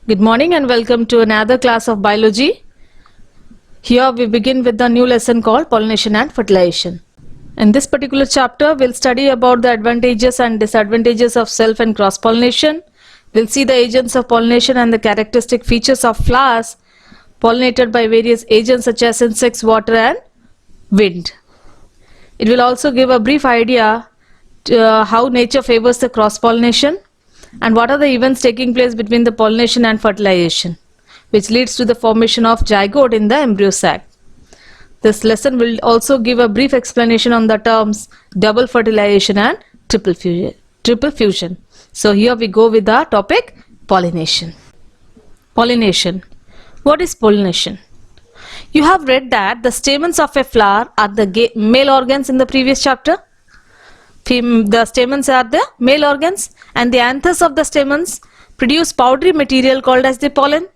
Good morning and welcome to another class of biology. Here we begin with the new lesson called pollination and fertilization. In this particular chapter, we'll study about the advantages and disadvantages of self and cross pollination. We'll see the agents of pollination and the characteristic features of flowers pollinated by various agents such as insects, water and wind. It will also give a brief idea to how nature favors the cross pollination and what are the events taking place between the pollination and fertilization, which leads to the formation of zygote in the embryo sac. This lesson will also give a brief explanation on the terms double fertilization and triple fusion. So here we go with the topic pollination. Pollination. What is pollination? You have read that the stamens of a flower are the male organs in the previous chapter. The stamens are the male organs and the anthers of the stamens produce powdery material called as the pollen.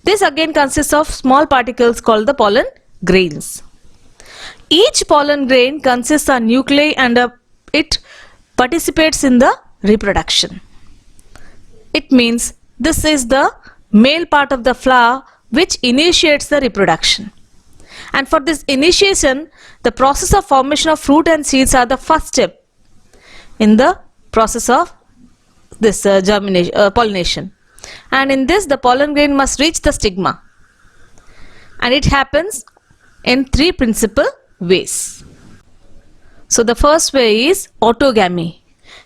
This again consists of small particles called the pollen grains. Each pollen grain consists of nuclei and it participates in the reproduction. It means this is the male part of the flower which initiates the reproduction. And for this initiation, the process of formation of fruit and seeds are the first step in the process of this pollination. And in this, the pollen grain must reach the stigma. And it happens in three principal ways. So the first way is autogamy.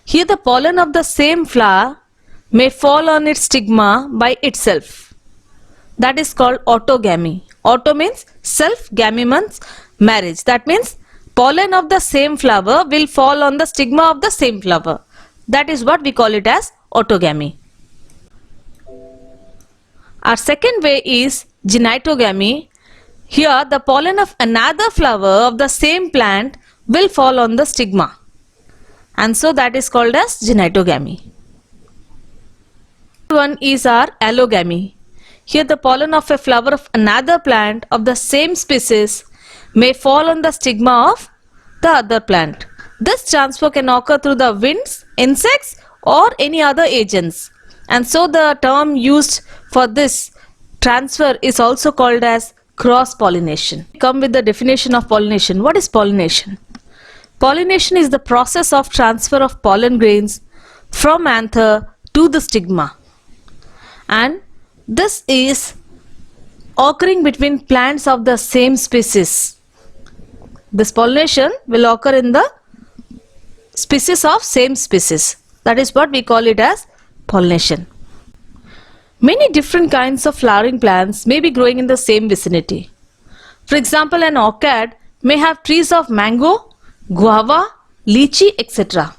Here the pollen of the same flower may fall on its stigma by itself. That is called autogamy. Auto means self, gamy means marriage. That means pollen of the same flower will fall on the stigma of the same flower. That is what we call it as autogamy. Our second way is genitogamy. Here the pollen of another flower of the same plant will fall on the stigma. And so that is called as genitogamy. One is our allogamy. Here the pollen of a flower of another plant of the same species may fall on the stigma of the other plant. This transfer can occur through the winds, insects or any other agents. And so the term used for this transfer is also called as cross-pollination. Come with the definition of pollination. What is pollination? Pollination is the process of transfer of pollen grains from anther to the stigma. And this is occurring between plants of the same species. This pollination will occur in the species of same species. That is what we call it as pollination. Many different kinds of flowering plants may be growing in the same vicinity. For example, an orchid may have trees of mango, guava, lychee, etc.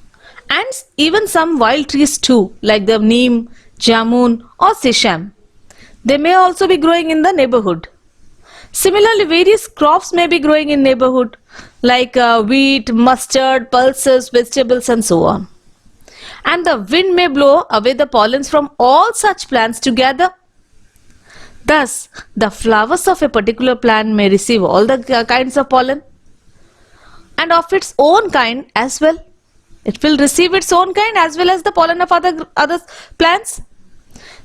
And even some wild trees too, like the neem, jamun or sesame. They may also be growing in the neighborhood. Similarly, various crops may be growing in neighborhood like wheat, mustard, pulses, vegetables and so on. And the wind may blow away the pollens from all such plants together. Thus, the flowers of a particular plant may receive all the kinds of pollen and of its own kind as well. It will receive its own kind as well as the pollen of other plants.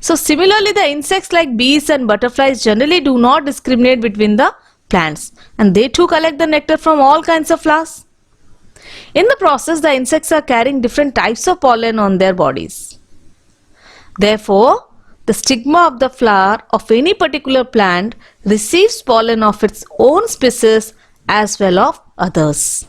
So similarly, the insects like bees and butterflies generally do not discriminate between the plants and they too collect the nectar from all kinds of flowers. In the process, the insects are carrying different types of pollen on their bodies. Therefore, the stigma of the flower of any particular plant receives pollen of its own species as well as others.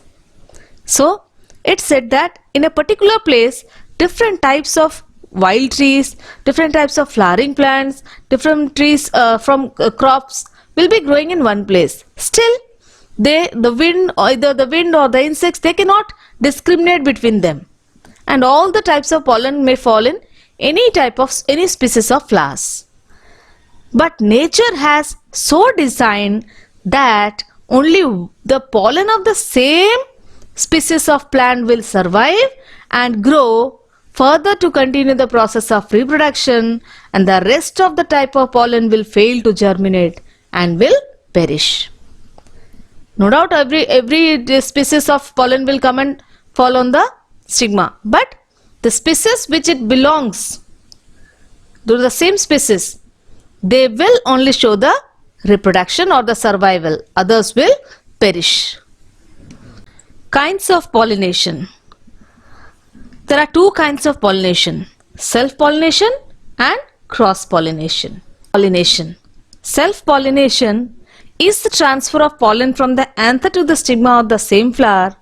So, it's said that in a particular place, different types of wild trees, different types of flowering plants, different trees from crops will be growing in one place. Still, the wind or the insects, they cannot discriminate between them. And all the types of pollen may fall in any species of flowers. But nature has so designed that only the pollen of the same species of plant will survive and grow further to continue the process of reproduction, and the rest of the type of pollen will fail to germinate and will perish. No doubt every species of pollen will come and fall on the stigma, but the species which it belongs to the same species they will only show the reproduction or the survival. Others will perish. Kinds of pollination. There are two kinds of pollination: self-pollination and cross-pollination. Pollination. Self-pollination is the transfer of pollen from the anther to the stigma of the same flower,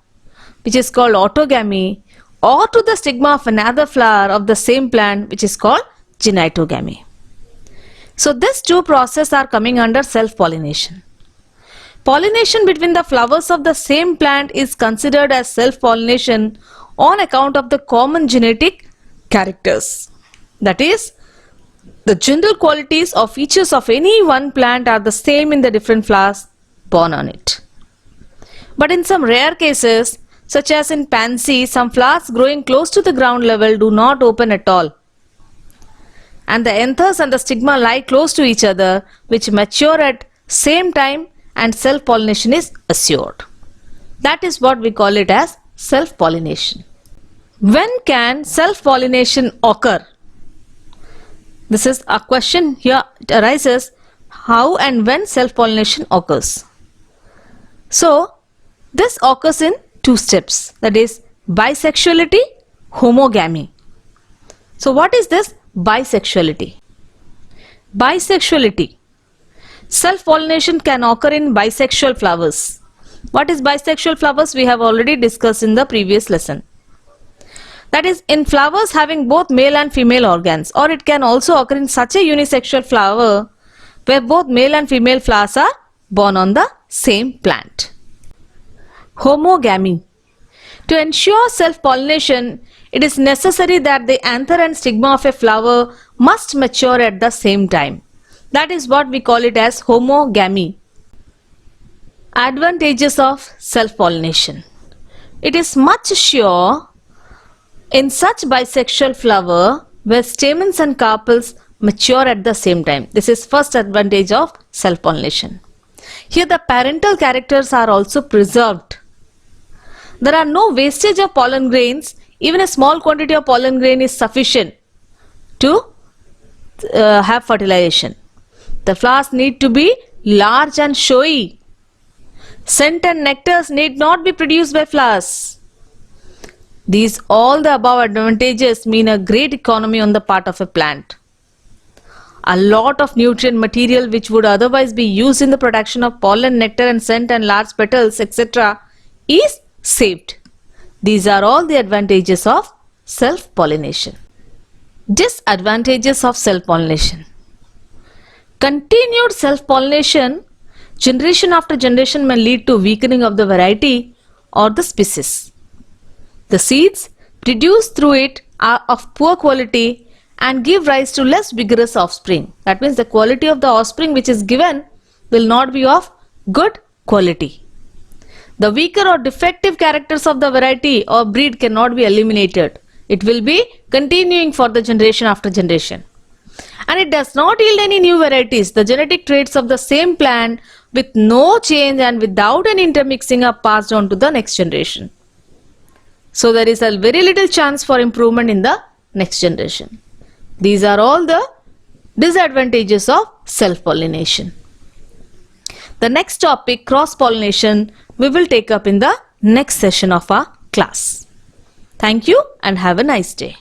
which is called autogamy, or to the stigma of another flower of the same plant, which is called genitogamy. So these two processes are coming under self-pollination. Pollination between the flowers of the same plant is considered as self-pollination on account of the common genetic characters. That is, the general qualities or features of any one plant are the same in the different flowers born on it. But in some rare cases, such as in pansy, some flowers growing close to the ground level do not open at all, and the anthers and the stigma lie close to each other, which mature at same time, and self-pollination is assured. That is what we call it as self-pollination. When can self-pollination occur? This is a question here. It arises, how and when self-pollination occurs. So this occurs in two steps, that is bisexuality, homogamy. So what is this bisexuality? Bisexuality. Self-pollination can occur in bisexual flowers. What is bisexual flowers? We have already discussed in the previous lesson. That is, in flowers having both male and female organs, or it can also occur in such a unisexual flower where both male and female flowers are born on the same plant. Homogamy. To ensure self-pollination, it is necessary that the anther and stigma of a flower must mature at the same time. That is what we call it as homogamy. Advantages of self-pollination. It is much sure in such bisexual flower where stamens and carpels mature at the same time. This is first advantage of self-pollination. Here the parental characters are also preserved. There are no wastage of pollen grains. Even a small quantity of pollen grain is sufficient to have fertilization. The flowers need to be large and showy. Scent and nectars need not be produced by flowers. These all the above advantages mean a great economy on the part of a plant. A lot of nutrient material which would otherwise be used in the production of pollen, nectar and scent and large petals, etc. is saved. These are all the advantages of self-pollination. Disadvantages of self-pollination. Continued self-pollination, generation after generation, may lead to weakening of the variety or the species. The seeds produced through it are of poor quality and give rise to less vigorous offspring. That means the quality of the offspring which is given will not be of good quality. The weaker or defective characters of the variety or breed cannot be eliminated. It will be continuing for the generation after generation. And it does not yield any new varieties. The genetic traits of the same plant with no change and without any intermixing are passed on to the next generation. So there is a very little chance for improvement in the next generation. These are all the disadvantages of self-pollination. The next topic, cross-pollination, we will take up in the next session of our class. Thank you and have a nice day.